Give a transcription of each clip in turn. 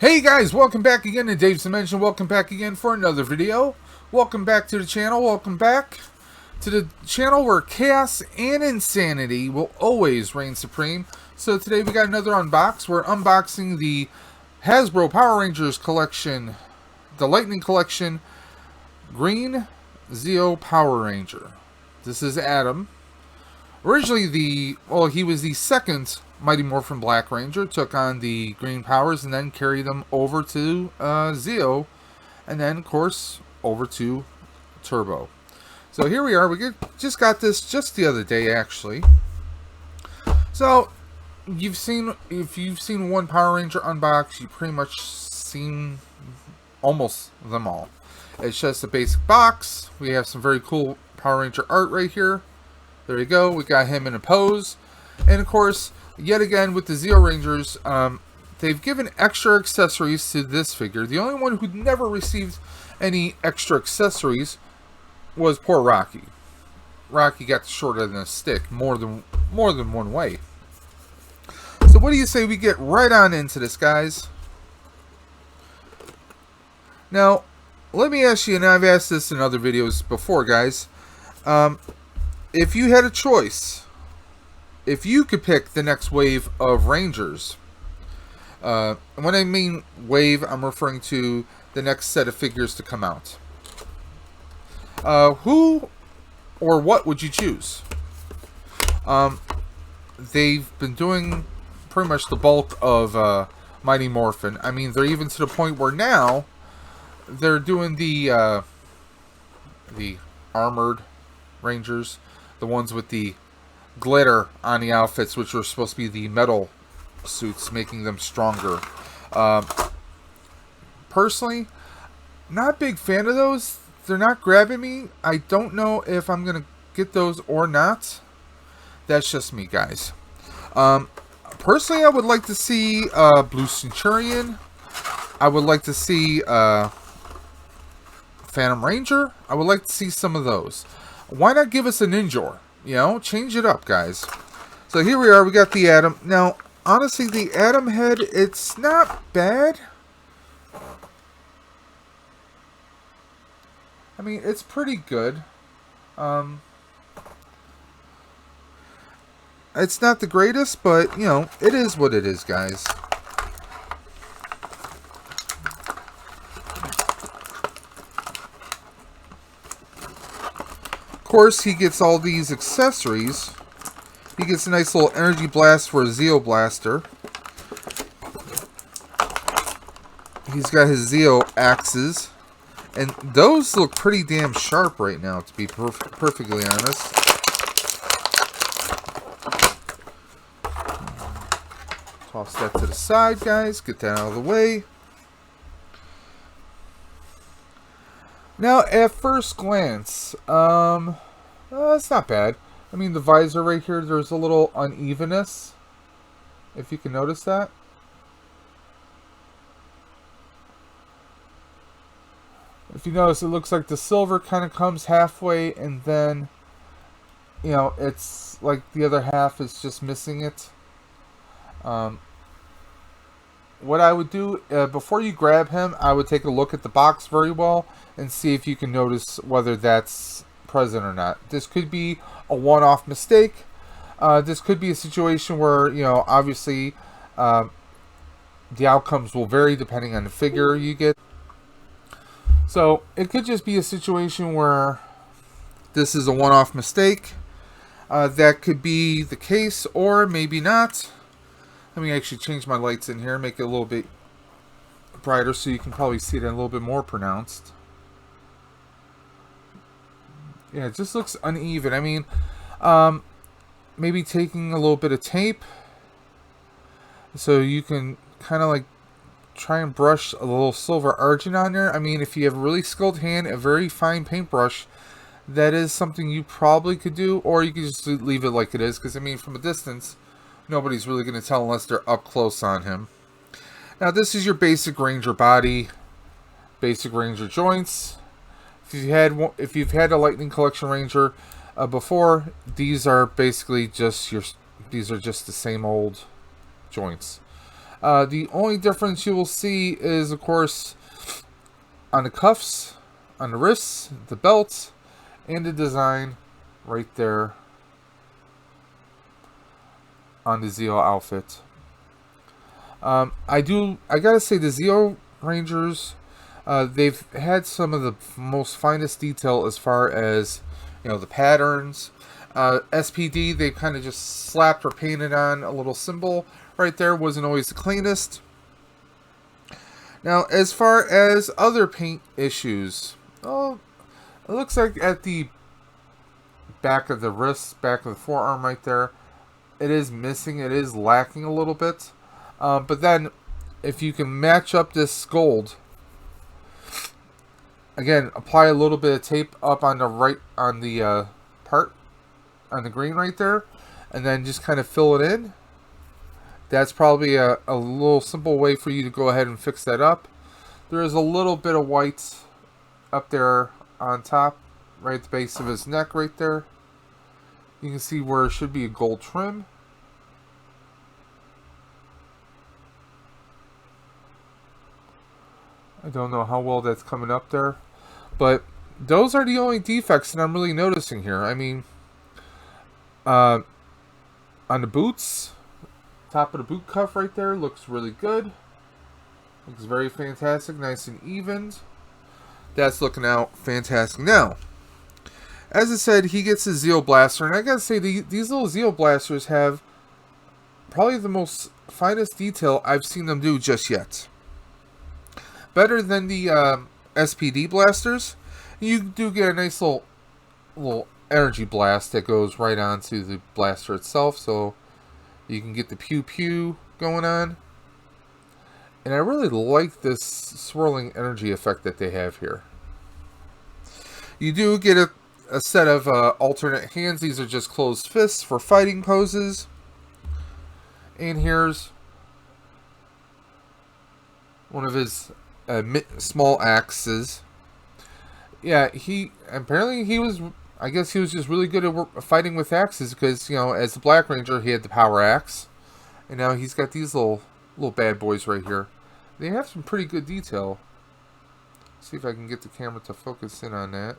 Hey guys, welcome back again to Dave's Dimension. Welcome back again for another video. Welcome back to the channel. Welcome back to the channel where chaos and insanity will always reign supreme. So today we got another unbox. We're unboxing the Hasbro Power Rangers collection, the Lightning Collection Green Zeo Power Ranger. This is Adam. Originally he was the second Mighty Morphin Black Ranger, took on the green powers and then carried them over to Zeo, and then of course over to Turbo. So here we are. Just got this just the other day actually. So if you've seen one Power Ranger unbox, you've pretty much seen almost them all. It's just a basic box. We have some very cool Power Ranger art right here. There you go. We got him in a pose. And of course, yet again with the Zeo Rangers, they've given extra accessories to this figure. The only one who never received any extra accessories was poor Rocky. Rocky got the short end of the stick more than one way. So what do you say we get right on into this, guys? Now, let me ask you, and I've asked this in other videos before, guys. If you had a choice, if you could pick the next wave of Rangers, when I mean wave, I'm referring to the next set of figures to come out. Who or what would you choose? They've been doing pretty much the bulk of Mighty Morphin. I mean, they're even to the point where now they're doing the armored Rangers, the ones with the glitter on the outfits, which are supposed to be the metal suits, making them stronger. Personally, not a big fan of those. They're not grabbing me. I don't know if I'm gonna get those or not. That's just me, guys. Personally, I would like to see Blue Centurion. I would like to see Phantom Ranger. I would like to see some of those. Why not give us a Ninjor? You know, change it up, guys. So here we are. We got the Atom. Now, honestly, the Atom head, it's not bad. I mean, it's pretty good. It's not the greatest, but, you know, it is what it is, guys. Of course, he gets all these accessories. He gets a nice little energy blast for a Zeoblaster. He's got his Zeo axes. And those look pretty damn sharp right now, to be perfectly honest. Toss that to the side, guys. Get that out of the way. Now, at first glance, it's not bad. I mean, the visor right here, there's a little unevenness, if you can notice that. If you notice, it looks like the silver kind of comes halfway, and then, you know, it's like the other half is just missing it. What I would do, before you grab him, I would take a look at the box very well and see if you can notice whether that's present or not. This could be a one-off mistake. This could be a situation where, you know, obviously the outcomes will vary depending on the figure you get. So it could just be a situation where this is a one-off mistake. That could be the case, or maybe not. Let me actually change my lights in here, make it a little bit brighter so you can probably see it a little bit more pronounced. Yeah, it just looks uneven. I mean, maybe taking a little bit of tape so you can kind of like try and brush a little silver argent on there. I mean, if you have a really skilled hand, a very fine paintbrush, that is something you probably could do, or you could just leave it like it is, because I mean, from a distance, nobody's really going to tell unless they're up close on him. Now, this is your basic Ranger body, basic Ranger joints. If you've had a Lightning Collection Ranger before, these are basically just the same old joints. The only difference you will see is, of course, on the cuffs, on the wrists, the belts, and the design right there on the Zeo outfit. I gotta say, the Zeo Rangers, they've had some of the most finest detail as far as, the patterns. SPD, they kind of just slapped or painted on a little symbol right there. Wasn't always the cleanest. Now, as far as other paint issues, it looks like at the back of the wrist, back of the forearm right there, it is missing. It is lacking a little bit. But then, if you can match up this gold, again, apply a little bit of tape up on the part on the green right there, and then just kind of fill it in. That's probably a little simple way for you to go ahead and fix that up. There is a little bit of white up there on top, right at the base of his neck right there. You can see where it should be a gold trim. I don't know how well that's coming up there, but those are the only defects that I'm really noticing here. I mean, on the boots, top of the boot cuff right there looks really good. Looks very fantastic, nice and evened. That's looking out fantastic. Now, as I said, he gets his Zeoblaster, and I gotta say, these little Zeoblasters have probably the most finest detail I've seen them do just yet. Better than the SPD blasters. You do get a nice little energy blast that goes right onto the blaster itself, so you can get the pew pew going on. And I really like this swirling energy effect that they have here. You do get a set of alternate hands. These are just closed fists for fighting poses. And here's one of his small axes. Yeah, I guess he was just really good at fighting with axes because, as the Black Ranger, he had the power axe. And now he's got these little bad boys right here. They have some pretty good detail. See if I can get the camera to focus in on that.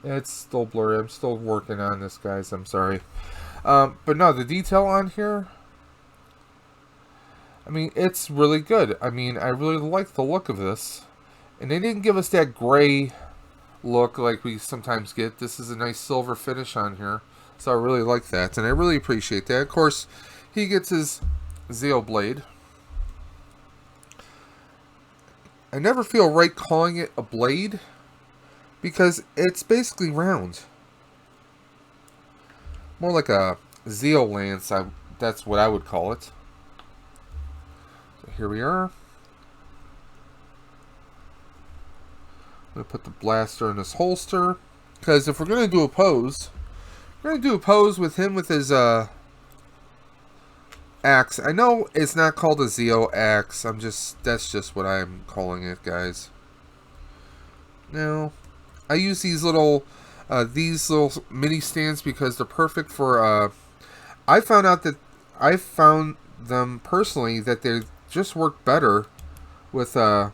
It's still blurry. I'm still working on this, guys. I'm sorry. But no, the detail on here, I mean, it's really good. I mean, I really like the look of this. And they didn't give us that gray look like we sometimes get. This is a nice silver finish on here. So I really like that. And I really appreciate that. Of course, he gets his Zeo Blade. I never feel right calling it a blade, because it's basically round. More like a Zeo Lance, that's what I would call it. So here we are. I'm going to put the blaster in his holster, because if we're going to do a pose, we're going to do a pose with him with his axe. I know it's not called a Zeo axe. That's just what I'm calling it, guys. Now, I use these little mini stands because they're perfect for. I found them personally that they just work better with the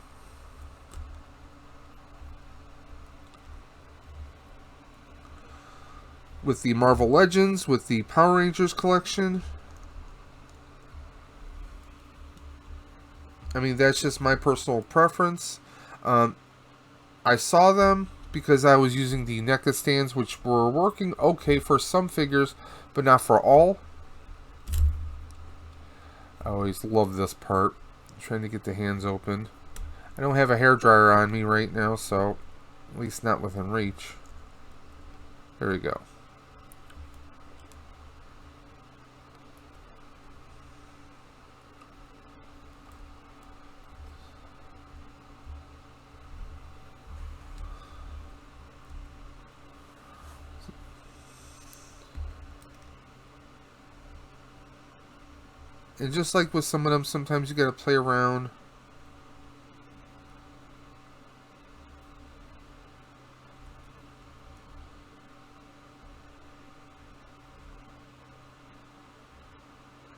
Marvel Legends, with the Power Rangers collection. I mean, that's just my personal preference. I saw them because I was using the NECA stands, which were working okay for some figures, but not for all. I always love this part. I'm trying to get the hands open. I don't have a hairdryer on me right now, so at least not within reach. There we go. And just like with some of them, sometimes you gotta play around.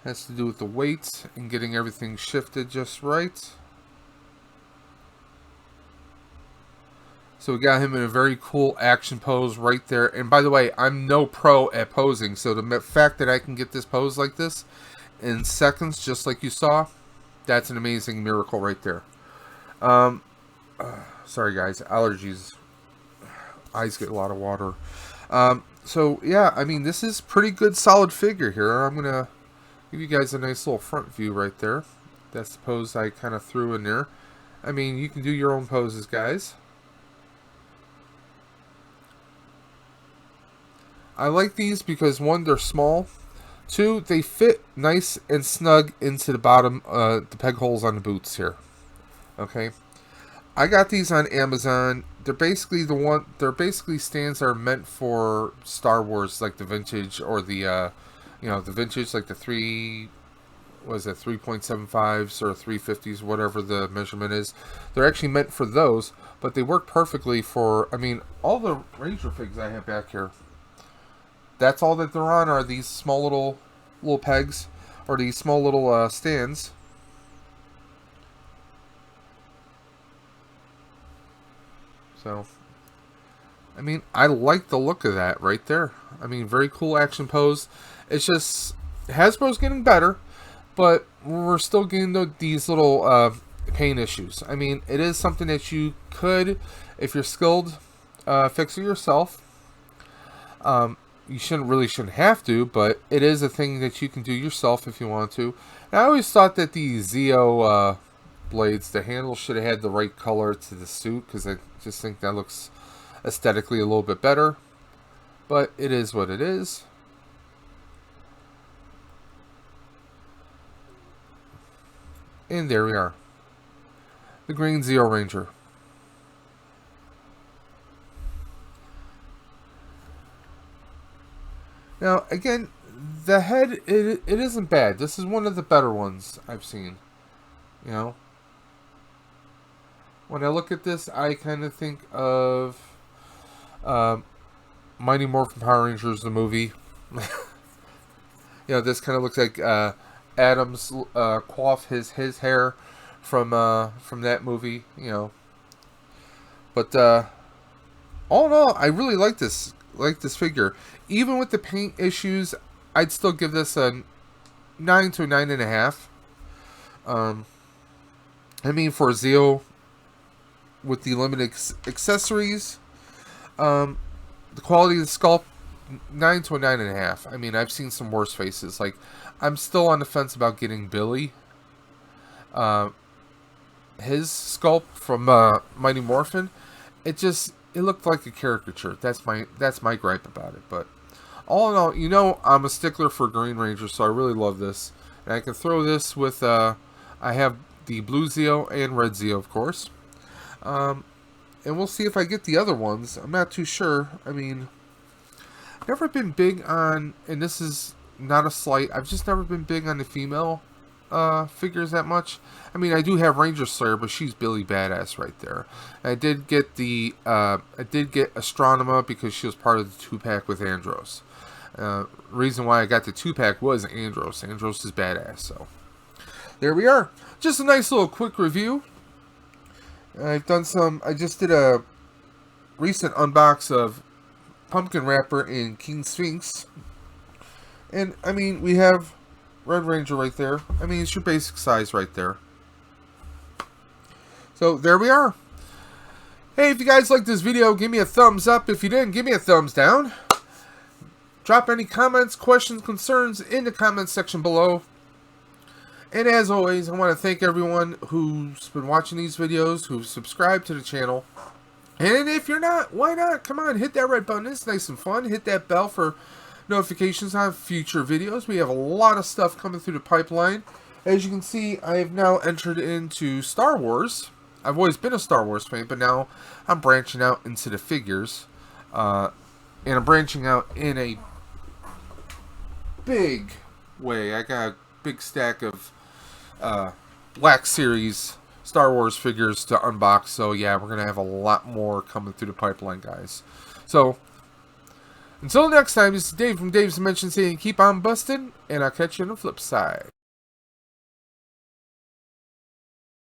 Has to do with the weight and getting everything shifted just right. So we got him in a very cool action pose right there. And by the way, I'm no pro at posing. So the fact that I can get this pose like this in seconds, just like you saw, that's an amazing miracle right there. Sorry guys, allergies. Eyes get a lot of water. So yeah, I mean, this is pretty good solid figure here. I'm going to give you guys a nice little front view right there. That's the pose I kind of threw in there. I mean, you can do your own poses, guys. I like these because, one, they're small. Two, they fit nice and snug into the bottom, the peg holes on the boots here. Okay. I got these on Amazon. They're basically they're basically stands that are meant for Star Wars, like the vintage or the, the vintage, like the 3.75s or 350s, whatever the measurement is. They're actually meant for those, but they work perfectly for, I mean, all the Ranger figs I have back here. That's all that they're on are these small little pegs, or these small little stands. So, I mean, I like the look of that right there. I mean, very cool action pose. It's just, Hasbro's getting better, but we're still getting these little paint issues. I mean, it is something that you could, if you're skilled, fix it yourself. You shouldn't have to, but it is a thing that you can do yourself if you want to. And I always thought that the Zeo Blades, the handle should have had the right color to the suit, because I just think that looks aesthetically a little bit better. But it is what it is. And there we are. The green Zeo Ranger. Now, again, the head, it isn't bad. This is one of the better ones I've seen. You know? When I look at this, I kind of think of Mighty Morphin Power Rangers, the movie. This kind of looks like Adam's coif his hair from that movie. But all in all, I really like this figure. Even with the paint issues, I'd still give this a 9 to a 9.5. I mean, for Zeo, with the limited accessories, the quality of the sculpt, 9 to a 9.5. I mean, I've seen some worse faces. Like, I'm still on the fence about getting Billy. His sculpt from Mighty Morphin, it looked like a caricature. That's my gripe about it. But all in all, I'm a stickler for Green Ranger, so I really love this. And I can throw this with, I have the Blue Zeo and Red Zeo, of course. And we'll see if I get the other ones. I'm not too sure. I mean, never been big on, and this is not a slight, I've just never been big on the female figures that much. I mean, I do have Ranger Slayer, but she's Billy Badass right there. I did get Astronema because she was part of the 2-pack with Andros. Reason why I got the 2-pack was Andros. Andros is badass, so there we are. Just a nice little quick review. I just did a recent unbox of Pumpkin Wrapper and King Sphinx. And, I mean, we have Red Ranger right there. I mean, it's your basic size right there. So, there we are. Hey, if you guys liked this video, give me a thumbs up. If you didn't, give me a thumbs down. Drop any comments, questions, concerns in the comments section below. And as always, I want to thank everyone who's been watching these videos, who've subscribed to the channel. And if you're not, why not? Come on, hit that red button. It's nice and fun. Hit that bell for notifications on future videos. We have a lot of stuff coming through the pipeline. As you can see, I have now entered into Star Wars. I've always been a Star Wars fan, but now I'm branching out into the figures. And I'm branching out in a big way. I got a big stack of Black Series Star Wars figures to unbox. So yeah, we're going to have a lot more coming through the pipeline, guys. So Until next time, this is Dave from Dave's Dimension saying keep on busting, and I'll catch you on the flip side.